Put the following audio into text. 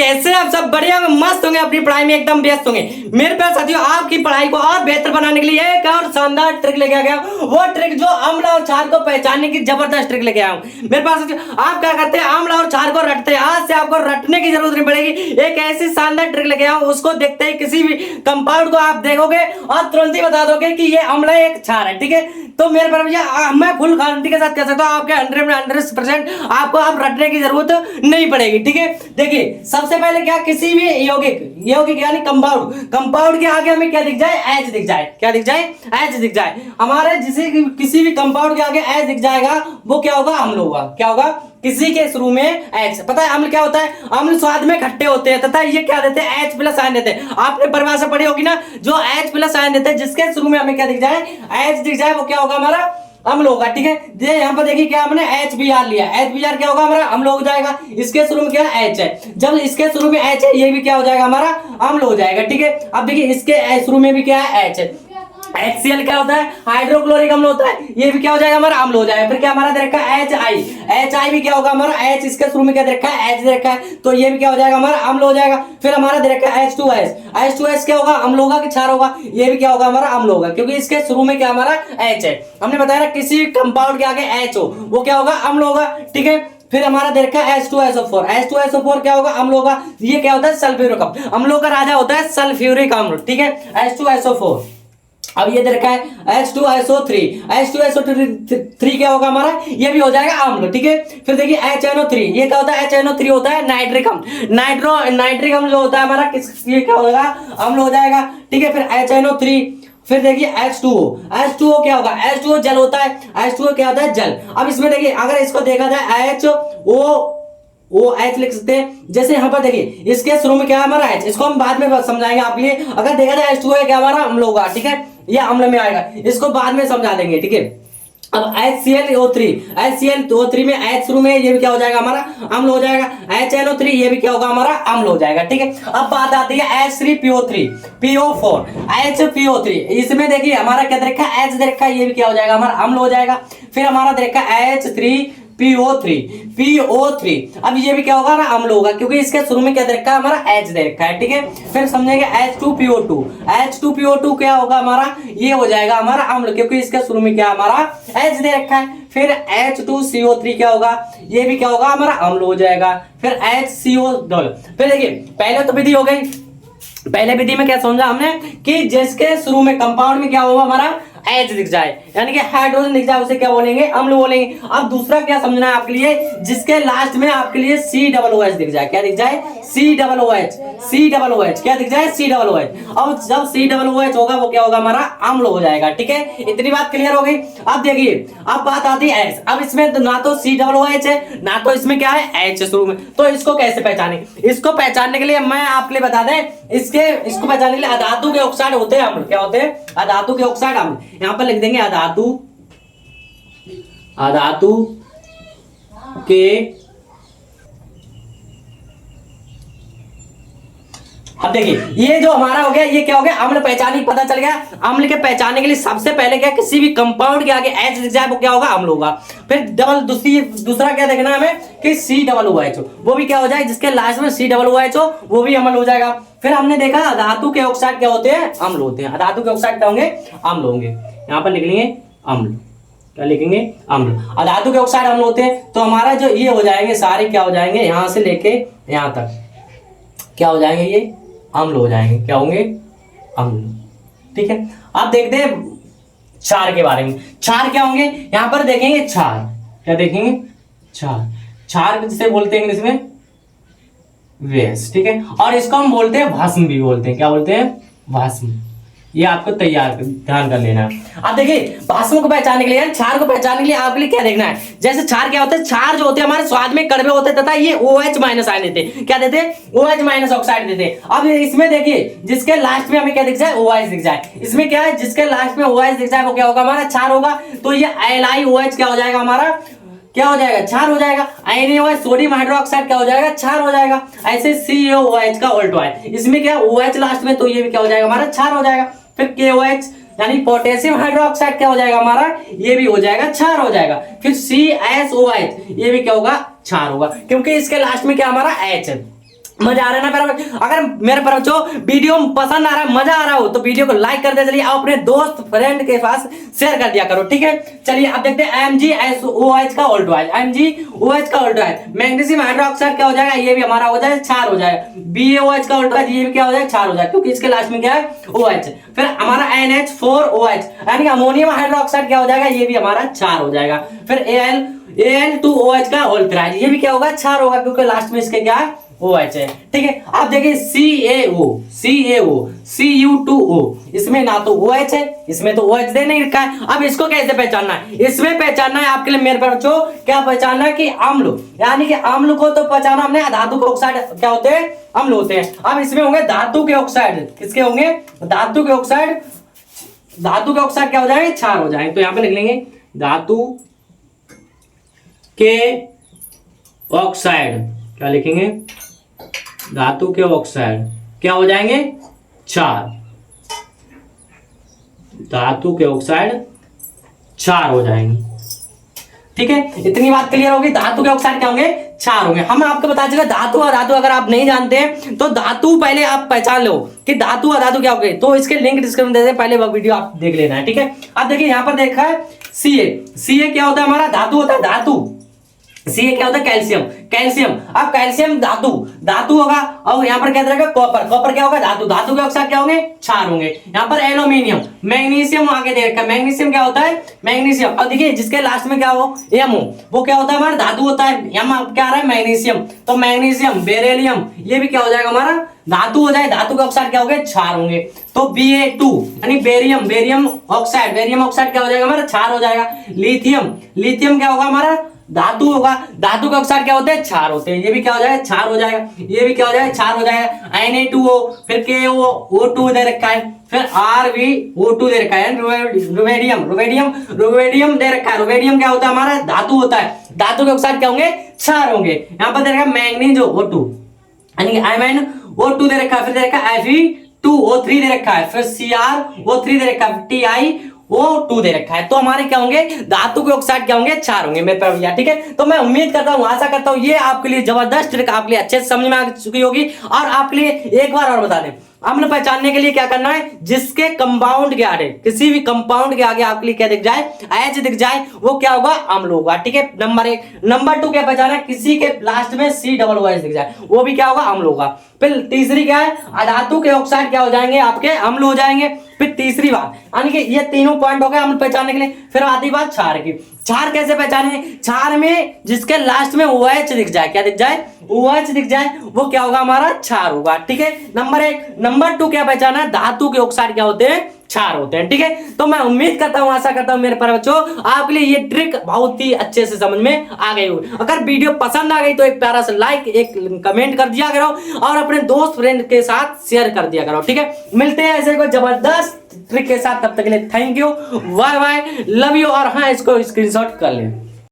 कैसे आप सब बढ़िया होंगे, मस्त होंगे, अपनी पढ़ाई में एकदम व्यस्त होंगे। मेरे प्यारे साथियों, आपकी पढ़ाई को और बेहतर बनाने के लिए एक और शानदार ट्रिक लेके आ गया हूं। वो ट्रिक जो अम्ल और क्षार को पहचानने की जबरदस्त ट्रिक लेके आया हूं। मेरे प्यारे साथियों, आप क्या करते हैं, अम्ल और क्षार को रटते हैं। आज से आपको रटने की जरूरत नहीं पड़ेगी। एक ऐसी शानदार ट्रिक लेके आया हूं, उसको देखते ही किसी भी कंपाउंड को आप देखोगे और तुरंत ही बता दोगे कि ये अम्ल है, एक क्षार है। ठीक है, तो मेरे प्यारे भैया, मैं फुल गारंटी के साथ कह सकता हूं, आपके 100% आपको अब रटने की जरूरत नहीं पड़ेगी। ठीक है, देखिए सबसे पहले क्या, किसी भी यौगिक यानी कंपाउंड के आगे हमें क्या दिख जाए, एच दिख जाए। क्या दिख जाए, एच दिख जाए। हमारे किसी भी कंपाउंड के आगे एच दिख जाएगा, वो क्या होगा, अम्ल होगा। क्या होगा, किसी के शुरू में एच। पता है अम्ल क्या होता है, अम्ल स्वाद में खट्टे होते हैं तथा ये क्या देते हैं, एच प्लस आयन देते हैं। आपने परिभाषा पढ़ी होगी ना, जो एच प्लस आयन देते हैं, जिसके शुरू में हमें क्या दिख जाए, एच दिख जाए, वो क्या होगा, हमारा अम्ल होगा। ठीक है, यहाँ पर देखिए क्या हमने HBr लिया, HBr क्या होगा, हमारा अम्ल हो जाएगा। इसके शुरू में क्या H है, जब इसके शुरू में H है, ये भी क्या हो जाएगा, हमारा अम्ल हो जाएगा। ठीक है, अब देखिए इसके शुरू में भी क्या है, H है। HCl क्या होता है, हाइड्रोक्लोरिक अम्ल होता है, ये भी क्या हो जाएगा, हमारा अम्ल हो जाएगा। फिर क्या हमारा दे रखा है, HI भी क्या होगा, हमारा H इसके शुरू में क्या दे रखा है, H दे रखा है, तो ये भी क्या हो जाएगा, हमारा अम्ल हो जाएगा। फिर हमारा दे रखा है H2S क्या होगा, अम्ल होगा कि क्षार होगा, ये भी क्या होगा, हमारा अम्ल होगा, क्योंकि इसके शुरू में क्या हमारा H है। हमने बताया ना, किसी कंपाउंड के आगे H हो, वो क्या होगा, अम्ल होगा। ठीक है, फिर हमारा दे रखा है H2SO4 क्या होगा, अम्ल होगा। ये क्या होता है, सल्फ्यूरिक अम्ल, अम्लों का राजा होता है सल्फ्यूरिक अम्ल। ठीक है, H2SO4। अब ये दे रखा है H2SO3 क्या होगा हमारा, ये भी हो जाएगा अम्ल। ठीक है, फिर देखिए HNO3, ये क्या होता है, HNO3 होता है नाइट्रिक अम्ल। नाइट्रिक अम्ल जो होता है हमारा, ये क्या होगा, अम्ल हो जाएगा। ठीक है, फिर HNO3, फिर देखिए H2O क्या होगा, H2O जल होता है, H2O क्या होता है, जल। अब इसमें देखिए, अगर इसको देखा जाए OH लिख सकते हैं। जैसे यहाँ पर देखिए, इसके शुरू में क्या है, हमारा H, इसको हम बाद में समझाएंगे आपके लिए। अगर देखा जाए H2O है क्या, हमारा अम्ल होगा। ठीक है, ये अम्ल में आएगा, इसको बाद में समझा देंगे। ठीक है, अब HClO3 में H शुरू में, ये भी क्या हो जाएगा, हमारा अम्ल हो जाएगा। HNO3 ये भी क्या होगा, हमारा अम्ल हो जाएगा। ठीक है, अब बात आती है H3PO4 HPO3, इसमें देखिए हमारा क्या दे रखा है, H दे रखा है, ये भी क्या हो जाएगा, हमारा अम्ल हो जाएगा। फिर हमारा दे रखा है H3PO3, अब ये भी क्या होगा ना, अम्ल होगा, क्योंकि इसके शुरू में क्या दे रखा है, हमारा H दे रखा है। ठीक है, फिर समझेंगे H2PO2 क्या होगा, हमारा ये हो जाएगा हमारा अम्ल, क्योंकि इसके शुरू में क्या हमारा H दे रखा है। फिर H2CO3 क्या होगा, ये भी क्या होगा, हमारा अम्ल हो जाएगा। फिर HCO डबल। फिर देखिए, पहले तो विधि हो गई, पहले विधि में क्या समझा हमने कि जिसके शुरू में कंपाउंड में क्या होगा, हमारा H दिख जाए, यानी कि हाइड्रोजन दिख जाए, उसे क्या बोलेंगे, अम्ल बोलेंगे। अब दूसरा क्या समझना है आपके लिए, जिसके लास्ट में आपके लिए COOH दिख जाए। क्या दिख जाए, COOH क्या दिख जाए, COOH। अब जब COOH होगा, वो क्या होगा, हमारा अम्ल हो जाएगा। ठीक है, इतनी बात क्लियर हो गई। अब देखिए, अब बात आती है H। अब इसमें ना तो COOH है, ना तो इसमें क्या है, H शुरू में, तो इसको कैसे पहचाने। इसको पहचानने के लिए मैं आपके लिए बता दें, इसको पहचानने के लिए अधातु के ऑक्साइड होते हैं अम्ल। क्या होते हैं, अधातु के ऑक्साइड अम्ल। यहां पर लिख देंगे अधातु के। अब देखिए, ये जो हमारा हो गया, ये क्या हो गया, अम्ल पहचानी, पता चल गया। अम्ल के पहचानने के लिए सबसे पहले क्या, किसी भी कंपाउंड के आगे H दिख जाए, वो क्या होगा, अम्ल होगा। फिर दूसरा क्या देखना है हमें कि COOH, वो भी क्या हो जाए, जिसके लास्ट में COOH हो, वो भी अम्ल हो जाएगा। फिर हमने देखा धातु के ऑक्साइड क्या होते हैं, अम्ल होते हैं। धातु के ऑक्साइड क्या होंगे, अम्ल होंगे। यहाँ पर लिख लेंगे अम्ल, क्या लिखेंगे, अम्ल। धातु के ऑक्साइड अम्ल होते हैं, तो हमारा जो ये हो जाएंगे सारे, क्या हो जाएंगे, यहां से लेके यहां तक क्या हो जाएंगे, ये अम्ल हो जाएंगे। क्या होंगे, अम्ल। ठीक है, अब देखते हैं क्षार के बारे में। क्षार क्या होंगे, यहां पर देखेंगे क्षार, क्या देखेंगे, क्षार जिसे बोलते हैं इंग्लिश में वेस। ठीक है, और इसको हम बोलते हैं भस्म भी बोलते हैं। क्या बोलते हैं, भस्म। ये आपको ध्यान कर लेना है। अब देखिए, भस्म को पहचानने के लिए, क्षार को पहचानने के लिए आपके लिए क्या देखना है, जैसे क्षार क्या होते हैं, क्षार जो होते हैं हमारे स्वाद में कड़वे होते हैं, तथा ये OH माइनस आयन देते हैं। क्या देते हैं, OH माइनस ऑक्साइड देते हैं। अब इसमें देखिए, जिसके लास्ट में हमें क्या दिख जाए, OH दिख जाए। इसमें क्या है, जिसके लास्ट में OH दिख जाए, वो क्या होगा, हमारा क्षार होगा। तो ये LiOH क्या हो जाएगा, हमारा क्या हो जाएगा, क्षार हो जाएगा। NaOH सोडियम हाइड्रोक्साइड क्या हो जाएगा, क्षार हो जाएगा। ऐसे COOH का उल्टा है, इसमें क्या OH लास्ट में, तो ये भी क्या हो जाएगा, हमारा क्षार हो जाएगा। फिर KOH यानी पोटेशियम हाइड्रोक्साइड क्या हो जाएगा, हमारा ये भी हो जाएगा, क्षार हो जाएगा। फिर CSOH ये भी क्या होगा, क्षार होगा, क्योंकि इसके लास्ट में क्या हमारा H है। मजा आ रहा है ना मेरा? अगर मेरे पर जो वीडियो पसंद आ रहा है, मजा आ रहा हो, तो वीडियो को लाइक कर दे, चलिए आप अपने दोस्त फ्रेंड के पास शेयर कर दिया करो, ठीक है। चलिए अब देखते हैं MgSOH का ऑल्टोहाइड, MgOH का ऑल्टोहाइड, मैग्नीशियम हाइड्रोक्साइड क्या हो जाएगा, ये भी हमारा हो जाएगा क्षार हो जाएगा। BaOH का ऑल्टोहाइड, ये भी क्या हो जाएगा, क्षार हो जाएगा, क्योंकि इसके लास्ट में क्या है, OH। फिर हमारा NH4OH यानी अमोनियम हाइड्रोक्साइड क्या हो जाएगा, ये भी हमारा क्षार हो जाएगा। फिर Al2OH का ऑल्टोहाइड, ये भी क्या होगा, क्षार होगा, क्योंकि लास्ट में इसके क्या है, OH है, ठीक है। आप देखिए CaO Cu2O, इसमें ना तो OH है, इसमें तो OH दे नहीं रखा है। अब इसको कैसे पहचानना है, इसमें पहचानना है आपके लिए मेरे बच्चों, क्या पहचानना है कि अम्ल, यानी कि अम्ल को तो पहचाना हमने, धातु के ऑक्साइड क्या होते हैं, अम्ल होते हैं। अब इसमें होंगे धातु के ऑक्साइड, किसके होंगे, धातु के ऑक्साइड, धातु के ऑक्साइड क्या हो जाएंगे, क्षार हो जाएंगे। तो यहां पे लिख लेंगे धातु के ऑक्साइड, क्या लिखेंगे, धातु के ऑक्साइड क्या हो जाएंगे, क्षार, धातु के ऑक्साइड क्षार हो जाएंगे, ठीक है। इतनी बात क्लियर होगी, धातु के ऑक्साइड क्या होंगे, क्षार होंगे। हम आपको बता चुके धातु और धातु अगर आप नहीं जानते हैं तो धातु पहले आप पहचान लो कि धातु और धातु क्या होंगे, तो इसके लिंक डिस्क्रिप्शन दे दे, पहले वो वीडियो आप देख लेना है, ठीक है। अब देखिए यहां पर देखा है Ca क्या होता है, हमारा धातु होता है, धातु। Ca क्या होता है, कैल्शियम, कैल्शियम। अब कैल्शियम धातु, धातु होगा, और यहाँ पर क्या रहेगा, कॉपर, कॉपर क्या होगा, धातु, धातु के ऑक्साइड क्या होंगे, क्षार होंगे। यहाँ पर एल्यूमिनियम, मैग्नीशियम आगे दे रखा है, मैग्नीशियम क्या होता है, मैग्नीशियम। और देखिए जिसके लास्ट में क्या हो, एम हो, वो क्या होता है, हमारा धातु होता है, यहाँ क्या आ रहा है, मैग्नीशियम, तो मैग्नीशियम, बेरिलियम, ये भी क्या हो जाएगा, हमारा धातु हो जाए, धातु के ऑक्साइड क्या होंगे, क्षार होंगे। तो Ba2 यानी barium, barium oxide, barium oxide क्या हो जाएगा, हमारा क्षार हो जाएगा। लिथियम, लिथियम क्या होगा, हमारा धातु होगा, धातु के ऑक्साइड क्या होते हैं, क्षार होते हैं, ये भी क्या हो जाएगा, क्षार हो जाएगा, ये भी क्या हो जाएगा, क्षार हो जाएगा। Na2O, फिर KO दे रखा है, फिर RbO2 दे रखा है, रुवेडियम, रुवेडियम, रुवेडियम दे रखा है। रुवेडियम क्या होता है, हमारा धातु होता है, धातु के ऑक्साइड क्या होंगे, क्षार होंगे। यहाँ पर दे रखा है मैग्नीज O2 यानी MnO2 दे रखा है, फिर दे रखा है Fe2O3 दे रखा है, फिर CrO3 दे रखा है, TiO2 दे रखा है। तो हमारे क्या होंगे, धातु के ऑक्साइड क्या होंगे, क्षार होंगे मेरे पास भैया, ठीक है। तो मैं उम्मीद करता हूँ, आशा करता हूँ ये आपके लिए जबरदस्त ट्रिक आपके लिए अच्छे से समझ में आ चुकी होगी। और आपके लिए एक बार और बता दें, अम्ल पहचानने के लिए क्या करना है, जिसके कंपाउंड के आगे, किसी भी कंपाउंड के आगे आपके लिए क्या दिख जाए, H दिख जाए, वो क्या होगा, अम्ल होगा, ठीक है। नंबर 1। नंबर 2 क्या पहचाना है, किसी के लास्ट में COOH दिख जाए, वो भी क्या होगा, अम्ल होगा। फिर तीसरी क्या है, अधातु के ऑक्साइड क्या हो जाएंगे, आपके अम्ल हो जाएंगे। फिर तीसरी बात, यानी कि ये तीनों पॉइंट हो गए अम्ल पहचानने के लिए। फिर आती बात क्षार की, क्षार कैसे पहचाने, क्षार में जिसके लास्ट में OH दिख जाए, क्या दिख जाए, OH दिख जाए, वो क्या होगा, हमारा क्षार होगा, ठीक है। नंबर 1। नंबर 2 क्या पहचाना है, धातु के ऑक्साइड क्या होते हैं, क्षार होते हैं, ठीक है। तो मैं उम्मीद करता हूं, आशा करता हूं मेरे प्यारे बच्चों, आपके लिए ये ट्रिक बहुत ही अच्छे से समझ में आ गई होगी। अगर वीडियो पसंद आ गई तो एक प्यारा सा लाइक, एक कमेंट कर दिया करो, और अपने दोस्त फ्रेंड के साथ शेयर कर दिया करो, ठीक है। मिलते हैं ऐसे कोई जबरदस्त ट्रिक के साथ, तब तक के लिए thank you, bye bye, love you. और हाँ, इसको स्क्रीनशॉट कर लें।